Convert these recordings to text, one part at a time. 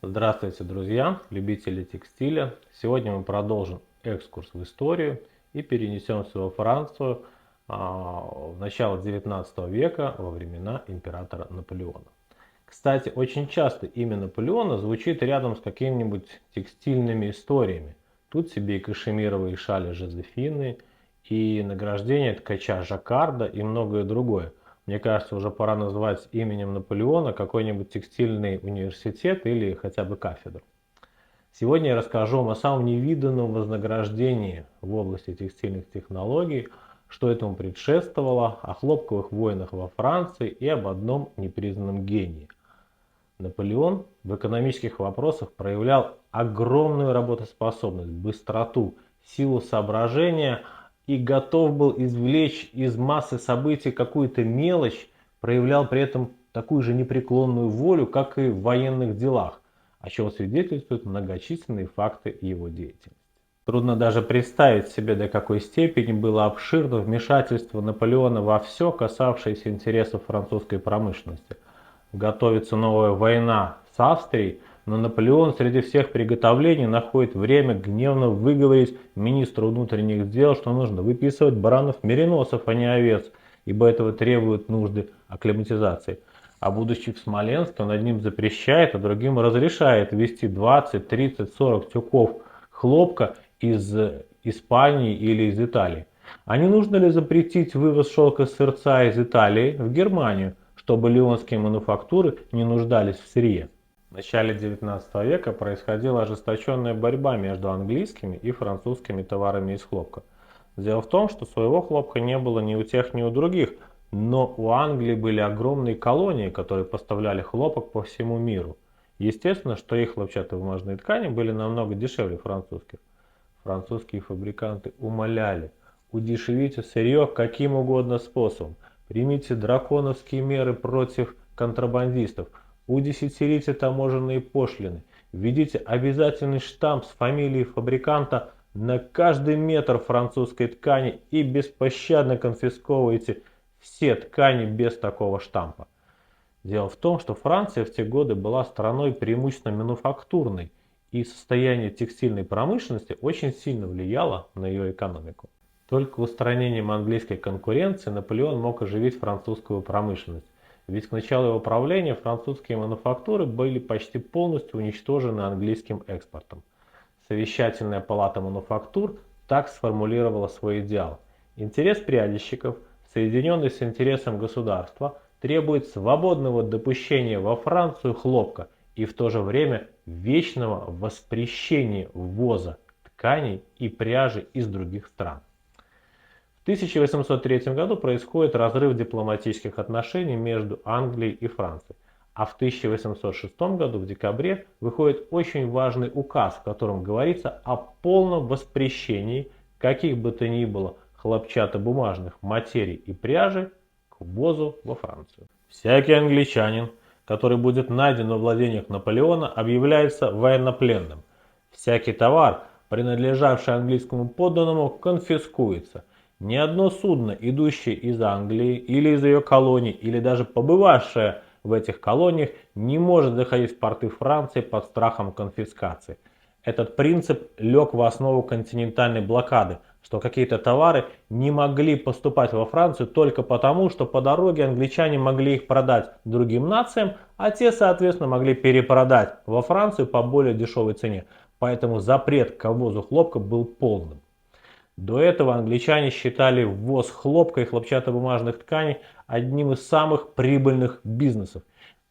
Здравствуйте, друзья, любители текстиля! Сегодня мы продолжим экскурс в историю и перенесемся во Францию в начало 19 века, во времена императора Наполеона. Кстати, очень часто имя Наполеона звучит рядом с какими-нибудь текстильными историями. Тут себе и кашемировые шали Жозефины, и награждение ткача Жаккарда, и многое другое. Мне кажется, уже пора назвать именем Наполеона какой-нибудь текстильный университет или хотя бы кафедру. Сегодня я расскажу вам о самом невиданном вознаграждении в области текстильных технологий, что этому предшествовало, о хлопковых войнах во Франции и об одном непризнанном гении. Наполеон в экономических вопросах проявлял огромную работоспособность, быстроту, силу соображения и готов был извлечь из массы событий какую-то мелочь, проявлял при этом такую же непреклонную волю, как и в военных делах, о чем свидетельствуют многочисленные факты его деятельности. Трудно даже представить себе, до какой степени было обширно вмешательство Наполеона во все, касавшееся интересов французской промышленности. Готовится новая война с Австрией, но Наполеон среди всех приготовлений находит время гневно выговорить министру внутренних дел, что нужно выписывать баранов-мериносов, а не овец, ибо этого требуют нужды акклиматизации. А будучи в Смоленске, он одним запрещает, а другим разрешает везти 20, 30, 40 тюков хлопка из Испании или из Италии. А не нужно ли запретить вывоз шелка сырца из Италии в Германию, чтобы лионские мануфактуры не нуждались в сырье? В начале 19 века происходила ожесточенная борьба между английскими и французскими товарами из хлопка. Дело в том, что своего хлопка не было ни у тех, ни у других, но у Англии были огромные колонии, которые поставляли хлопок по всему миру. Естественно, что их хлопчатобумажные ткани были намного дешевле французских. Французские фабриканты умоляли: удешевите сырье каким угодно способом, примите драконовские меры против контрабандистов, удесятерите таможенные пошлины, введите обязательный штамп с фамилией фабриканта на каждый метр французской ткани и беспощадно конфисковывайте все ткани без такого штампа. Дело в том, что Франция в те годы была страной преимущественно мануфактурной, и состояние текстильной промышленности очень сильно влияло на ее экономику. Только устранением английской конкуренции Наполеон мог оживить французскую промышленность. Ведь к началу его правления французские мануфактуры были почти полностью уничтожены английским экспортом. Совещательная палата мануфактур так сформулировала свой идеал. Интерес прядищиков, соединенный с интересом государства, требует свободного допущения во Францию хлопка и в то же время вечного воспрещения ввоза тканей и пряжи из других стран. В 1803 году происходит разрыв дипломатических отношений между Англией и Францией, а в 1806 году в декабре выходит очень важный указ, в котором говорится о полном воспрещении каких бы то ни было хлопчатобумажных материй и пряжи к ввозу во Францию. Всякий англичанин, который будет найден во владениях Наполеона, объявляется военнопленным. Всякий товар, принадлежавший английскому подданному, конфискуется. Ни одно судно, идущее из Англии или из ее колоний, или даже побывавшее в этих колониях, не может заходить в порты Франции под страхом конфискации. Этот принцип лег в основу континентальной блокады, что какие-то товары не могли поступать во Францию только потому, что по дороге англичане могли их продать другим нациям, а те, соответственно, могли перепродать во Францию по более дешевой цене. Поэтому запрет к ввозу хлопка был полным. До этого англичане считали ввоз хлопка и хлопчатобумажных тканей одним из самых прибыльных бизнесов.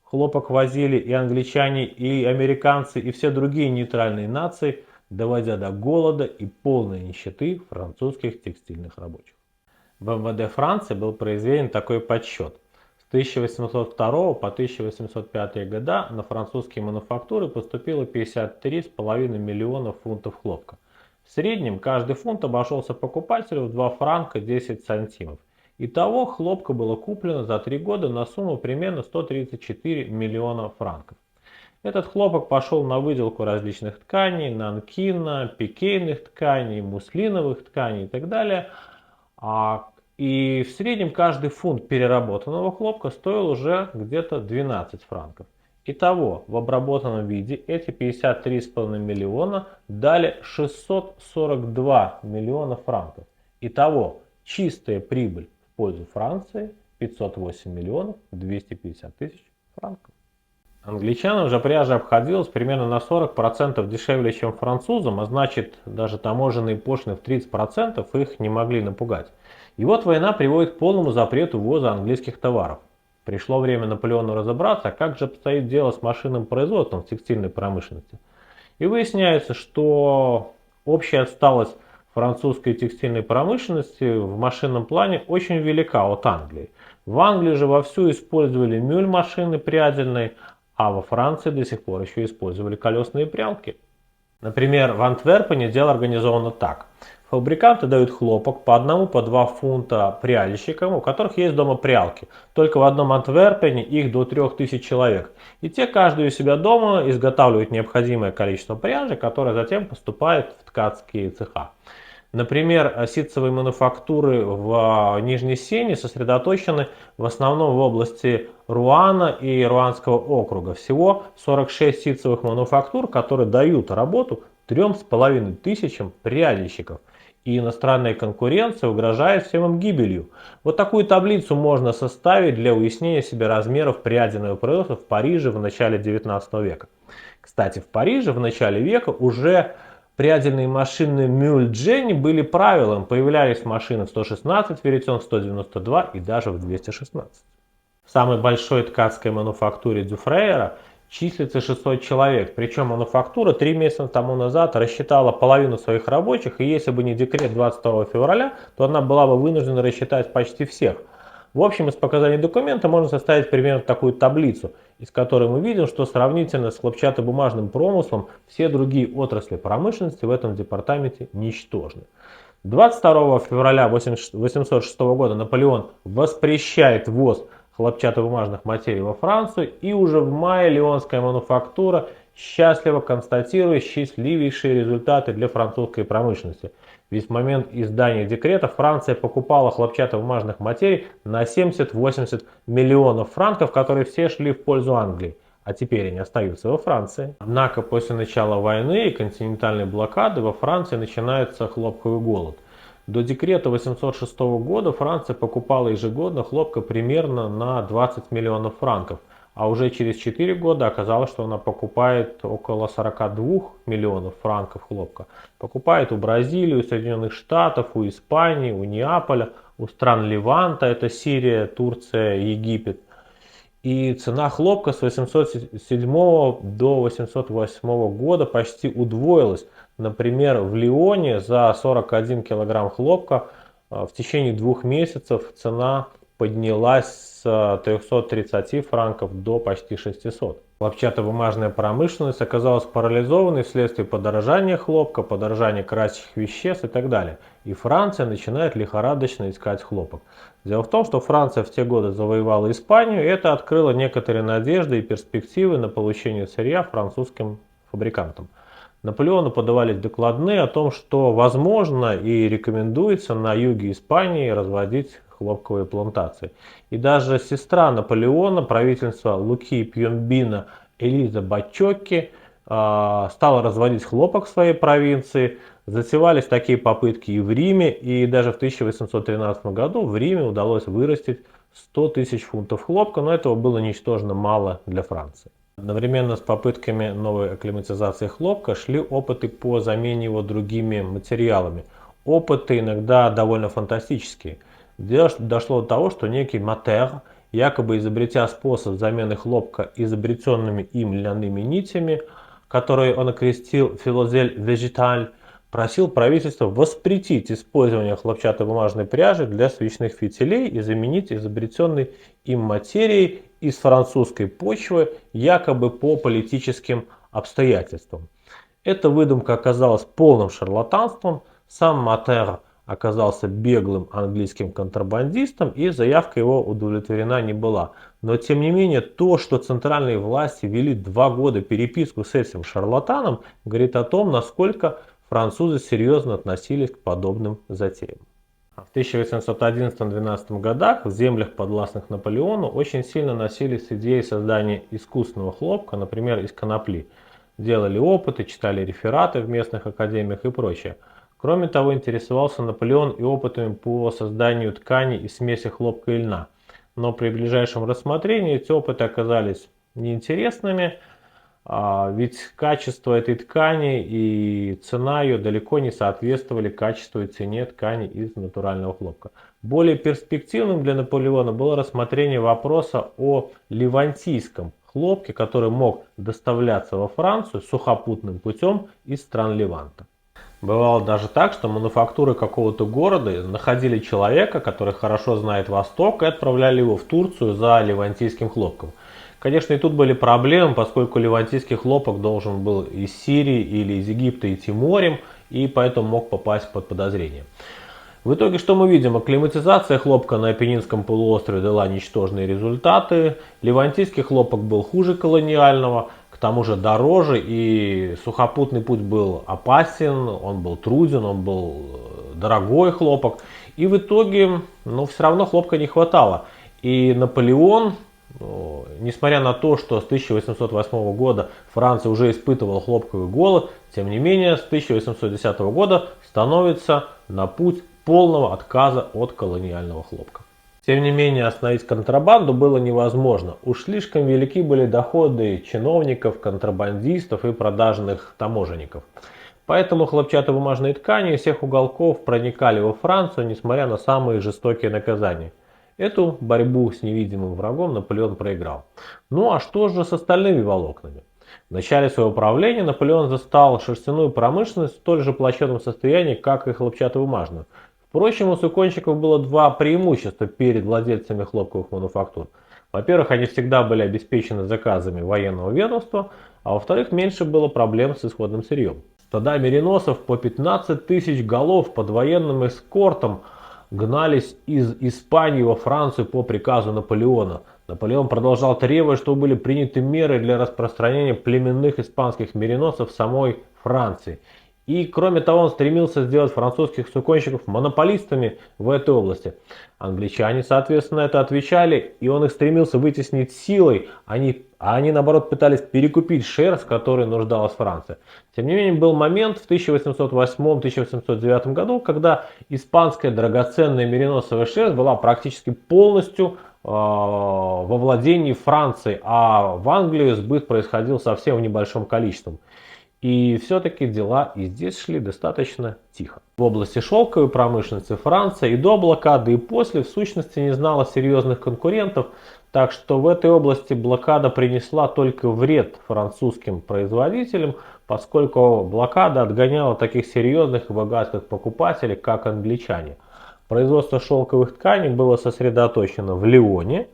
Хлопок возили и англичане, и американцы, и все другие нейтральные нации, доводя до голода и полной нищеты французских текстильных рабочих. В МВД Франции был произведен такой подсчет. С 1802 по 1805 года на французские мануфактуры поступило 53,5 миллиона фунтов хлопка. В среднем каждый фунт обошелся покупателю в 2 франка 10 сантимов. Итого хлопка было куплено за 3 года на сумму примерно 134 миллиона франков. Этот хлопок пошел на выделку различных тканей, нанкина, пикейных тканей, муслиновых тканей и так далее. И в среднем каждый фунт переработанного хлопка стоил уже где-то 12 франков. Итого, в обработанном виде эти 53,5 миллиона дали 642 миллиона франков. Итого, чистая прибыль в пользу Франции 508 миллионов 250 тысяч франков. Англичанам же пряжа обходилась примерно на 40% дешевле, чем французам, а значит, даже таможенные пошлины в 30% их не могли напугать. И вот война приводит к полному запрету ввоза английских товаров. Пришло время Наполеону разобраться, как же обстоит дело с машинным производством в текстильной промышленности. И выясняется, что общая отсталость французской текстильной промышленности в машинном плане очень велика от Англии. В Англии же вовсю использовали мюль-машины прядельные, а во Франции до сих пор еще использовали колесные прялки. Например, в Антверпене дело организовано так. Фабриканты дают хлопок по 1-2 фунта пряльщикам, у которых есть дома прялки. Только в одном Антверпене их до 3000 человек. И те каждый у себя дома изготавливают необходимое количество пряжи, которое затем поступает в ткацкие цеха. Например, ситцевые мануфактуры в Нижней Сене сосредоточены в основном в области Руана и Руанского округа. Всего 46 ситцевых мануфактур, которые дают работу 3500 прядильщиков. И иностранная конкуренция угрожает всем им гибелью. Вот такую таблицу можно составить для уяснения себе размеров прядиного производства в Париже в начале 19 века. Кстати, в Париже в начале века уже прядельные машины Мюль Дженни были правилом. Появлялись машины в 116 веретен, в 192 и даже в 216. В самой большой ткацкой мануфактуре Дюфрейера числится 600 человек. Причем мануфактура 3 месяца тому назад рассчитала половину своих рабочих. И если бы не декрет 22 февраля, то она была бы вынуждена рассчитать почти всех. В общем, из показаний документа можно составить примерно такую таблицу, из которой мы видим, что сравнительно с хлопчатобумажным промыслом все другие отрасли промышленности в этом департаменте ничтожны. 22 февраля 1806 года Наполеон воспрещает ввоз хлопчатобумажных материй во Францию, и уже в мае Лионская мануфактура счастливо констатирует счастливейшие результаты для французской промышленности. Ведь в момент издания декрета Франция покупала хлопчатобумажных материй на 70-80 миллионов франков, которые все шли в пользу Англии. А теперь они остаются во Франции. Однако после начала войны и континентальной блокады во Франции начинается хлопковый голод. До декрета 806 года Франция покупала ежегодно хлопка примерно на 20 миллионов франков. А уже через 4 года оказалось, что она покупает около 42 миллионов франков хлопка. Покупает у Бразилии, у Соединенных Штатов, у Испании, у Неаполя, у стран Леванта, это Сирия, Турция, Египет. И цена хлопка с 807 до 808 года почти удвоилась. Например, в Лионе за 41 килограмм хлопка в течение 2 месяцев цена поднялась с 330 франков до почти 600. Хлопчатобумажная промышленность оказалась парализованной вследствие подорожания хлопка, подорожания красящих веществ и так далее. И Франция начинает лихорадочно искать хлопок. Дело в том, что Франция в те годы завоевала Испанию, и это открыло некоторые надежды и перспективы на получение сырья французским фабрикантам. Наполеону подавались докладные о том, что возможно и рекомендуется на юге Испании разводить хлопковые плантации. И даже сестра Наполеона, правительства Луки Пьембина Элиза Баччокки, стала разводить хлопок в своей провинции. Затевались такие попытки и в Риме, и даже в 1813 году в Риме удалось вырастить 100 тысяч фунтов хлопка, но этого было ничтожно мало для Франции. Одновременно с попытками новой акклиматизации хлопка шли опыты по замене его другими материалами. Опыты иногда довольно фантастические. Дело дошло до того, что некий Матер, якобы изобретя способ замены хлопка изобретенными им льняными нитями, которые он окрестил «филозель вежиталь», просил правительство воспретить использование хлопчатобумажной пряжи для свечных фитилей и заменить изобретенной им материей из французской почвы, якобы по политическим обстоятельствам. Эта выдумка оказалась полным шарлатанством. Сам Матер оказался беглым английским контрабандистом, и заявка его удовлетворена не была. Но тем не менее, то, что центральные власти вели 2 года переписку с этим шарлатаном, говорит о том, насколько французы серьезно относились к подобным затеям. В 1811-12 годах в землях, подвластных Наполеону, очень сильно носились идеи создания искусственного хлопка, например, из конопли. Делали опыты, читали рефераты в местных академиях и прочее. Кроме того, интересовался Наполеон и опытами по созданию тканей из смеси хлопка и льна. Но при ближайшем рассмотрении эти опыты оказались неинтересными, ведь качество этой ткани и цена ее далеко не соответствовали качеству и цене ткани из натурального хлопка. Более перспективным для Наполеона было рассмотрение вопроса о ливантийском хлопке, который мог доставляться во Францию сухопутным путем из стран Леванта. Бывало даже так, что мануфактуры какого-то города находили человека, который хорошо знает Восток, и отправляли его в Турцию за ливантийским хлопком. Конечно, и тут были проблемы, поскольку ливантийский хлопок должен был из Сирии или из Египта идти морем, и поэтому мог попасть под подозрение. В итоге что мы видим? Акклиматизация хлопка на Апеннинском полуострове дала ничтожные результаты. Ливантийский хлопок был хуже колониального, к тому же дороже, и сухопутный путь был опасен, он был труден, он был дорогой хлопок. И в итоге, все равно хлопка не хватало. И Наполеон, несмотря на то, что с 1808 года Франция уже испытывала хлопковый голод, тем не менее с 1810 года становится на путь полного отказа от колониального хлопка. Тем не менее, остановить контрабанду было невозможно. Уж слишком велики были доходы чиновников, контрабандистов и продажных таможенников. Поэтому хлопчатобумажные ткани из всех уголков проникали во Францию, несмотря на самые жестокие наказания. Эту борьбу с невидимым врагом Наполеон проиграл. Ну а что же с остальными волокнами? В начале своего правления Наполеон застал шерстяную промышленность в столь же плачевном состоянии, как и хлопчатобумажную. Впрочем, у суконщиков было два преимущества перед владельцами хлопковых мануфактур. Во-первых, они всегда были обеспечены заказами военного ведомства, а во-вторых, меньше было проблем с исходным сырьем. Стада мериносов по 15 тысяч голов под военным эскортом гнались из Испании во Францию по приказу Наполеона. Наполеон продолжал требовать, чтобы были приняты меры для распространения племенных испанских мериносов в самой Франции. И кроме того, он стремился сделать французских суконщиков монополистами в этой области. Англичане, соответственно, это отвечали, и он их стремился вытеснить силой, они наоборот пытались перекупить шерсть, в которой нуждалась Франция. Тем не менее, был момент в 1808-1809 году, когда испанская драгоценная мериносовая шерсть была практически полностью во владении Франции, а в Англию сбыт происходил совсем в небольшом количестве. И все-таки дела и здесь шли достаточно тихо. В области шелковой промышленности Франция и до блокады, и после в сущности не знала серьезных конкурентов, так что в этой области блокада принесла только вред французским производителям, поскольку блокада отгоняла таких серьезных и богатых покупателей, как англичане. Производство шелковых тканей было сосредоточено в Лионе,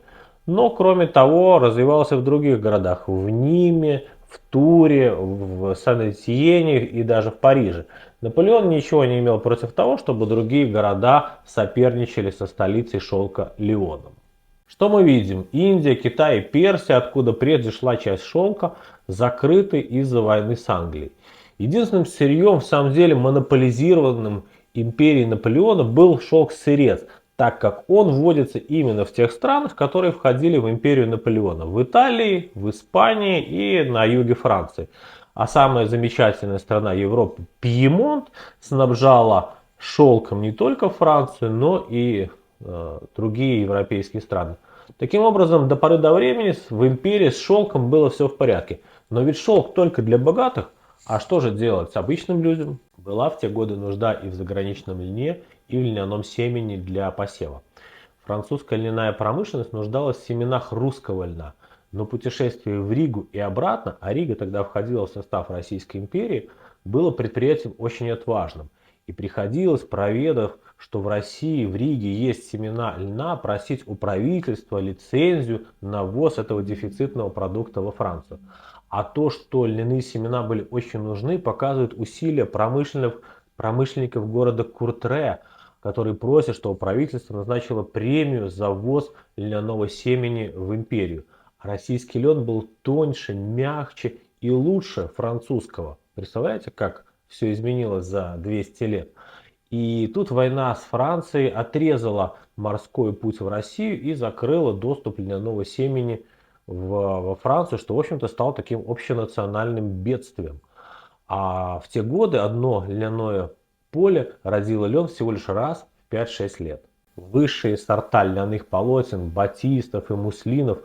но кроме того развивалось и в других городах, в Ниме, в Туре, в Сан-Этьене и даже в Париже. Наполеон ничего не имел против того, чтобы другие города соперничали со столицей шелка Лионом. Что мы видим? Индия, Китай и Персия, откуда прежде шла часть шелка, закрыты из-за войны с Англией. Единственным сырьем, в самом деле монополизированным империей Наполеона, был шелк-сырец, так как он вводится именно в тех странах, которые входили в империю Наполеона. В Италии, в Испании и на юге Франции. А самая замечательная страна Европы, Пьемонт, снабжала шелком не только Францию, но и другие европейские страны. Таким образом, до поры до времени в империи с шелком было все в порядке. Но ведь шелк только для богатых. А что же делать с обычным людям? Была в те годы нужда и в заграничном льне, и в льняном семени для посева. Французская льняная промышленность нуждалась в семенах русского льна. Но путешествие в Ригу и обратно, а Рига тогда входила в состав Российской империи, было предприятием очень отважным. И приходилось, проведав, что в России, в Риге есть семена льна, просить у правительства лицензию на ввоз этого дефицитного продукта во Францию. А то, что льняные семена были очень нужны, показывает усилия промышленников города Куртре, которые просят, чтобы правительство назначило премию за ввоз льняного семени в империю. Российский лен был тоньше, мягче и лучше французского. Представляете, как все изменилось за 200 лет? И тут война с Францией отрезала морской путь в Россию и закрыла доступ льняного семени во Францию, что, в общем-то, стало таким общенациональным бедствием. А в те годы одно льняное поле родило лен всего лишь раз в 5-6 лет. Высшие сорта льняных полотен, батистов и муслинов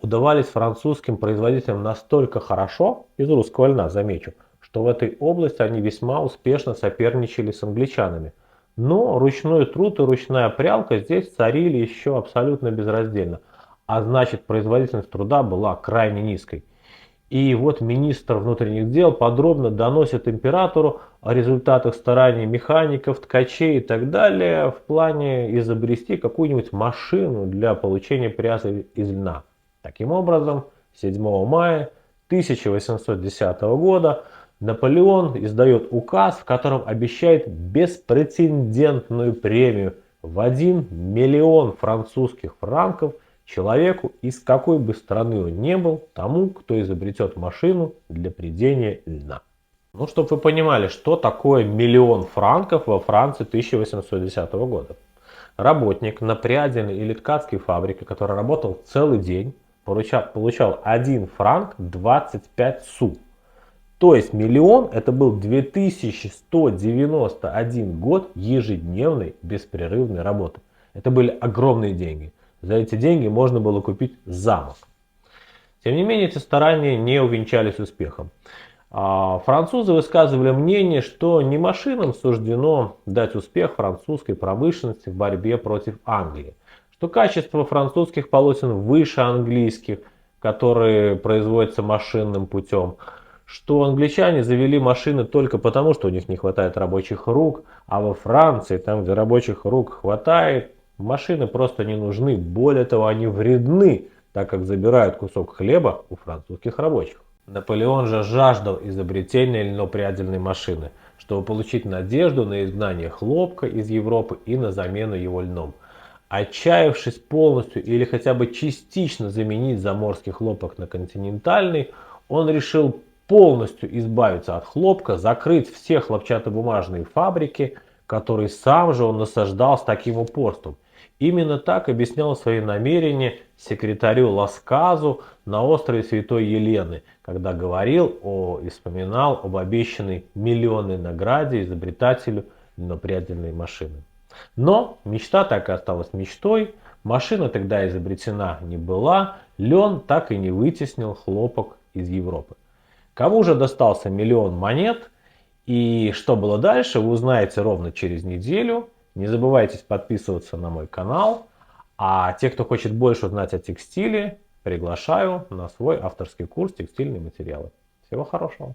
удавались французским производителям настолько хорошо, из русского льна, замечу, что в этой области они весьма успешно соперничали с англичанами. Но ручной труд и ручная прялка здесь царили еще абсолютно безраздельно, а значит производительность труда была крайне низкой. И вот министр внутренних дел подробно доносит императору о результатах стараний механиков, ткачей и так далее в плане изобрести какую-нибудь машину для получения пряжи из льна. Таким образом, 7 мая 1810 года Наполеон издает указ, в котором обещает беспрецедентную премию в 1 миллион французских франков человеку, из какой бы страны он ни был, тому, кто изобретет машину для прядения льна. Ну, чтобы вы понимали, что такое 1 миллион франков во Франции 1810 года. Работник на прядельной или ткацкой фабрике, который работал целый день, получал 1 франк 25 су. То есть миллион это был 2191 год ежедневной беспрерывной работы. Это были огромные деньги. За эти деньги можно было купить замок. Тем не менее, эти старания не увенчались успехом. Французы высказывали мнение, что не машинам суждено дать успех французской промышленности в борьбе против Англии. Что качество французских полотен выше английских, которые производятся машинным путем. Что англичане завели машины только потому, что у них не хватает рабочих рук, а во Франции, там где рабочих рук хватает, машины просто не нужны. Более того, они вредны, так как забирают кусок хлеба у французских рабочих. Наполеон же жаждал изобретения льнопрядельной машины, чтобы получить надежду на изгнание хлопка из Европы и на замену его льном. Отчаявшись полностью или хотя бы частично заменить заморский хлопок на континентальный, он решил полностью избавиться от хлопка, закрыть все хлопчатобумажные фабрики, которые сам же он насаждал с таким упорством. Именно так объяснял свои намерения секретарю Ласказу на острове Святой Елены, когда говорил и вспоминал об обещанной миллионной награде изобретателю льнопрядельной машины. Но мечта так и осталась мечтой, машина тогда изобретена не была, лен так и не вытеснил хлопок из Европы. Кому же достался 1 миллион монет и что было дальше, вы узнаете ровно через неделю. Не забывайте подписываться на мой канал. А те, кто хочет больше узнать о текстиле, приглашаю на свой авторский курс «Текстильные материалы». Всего хорошего!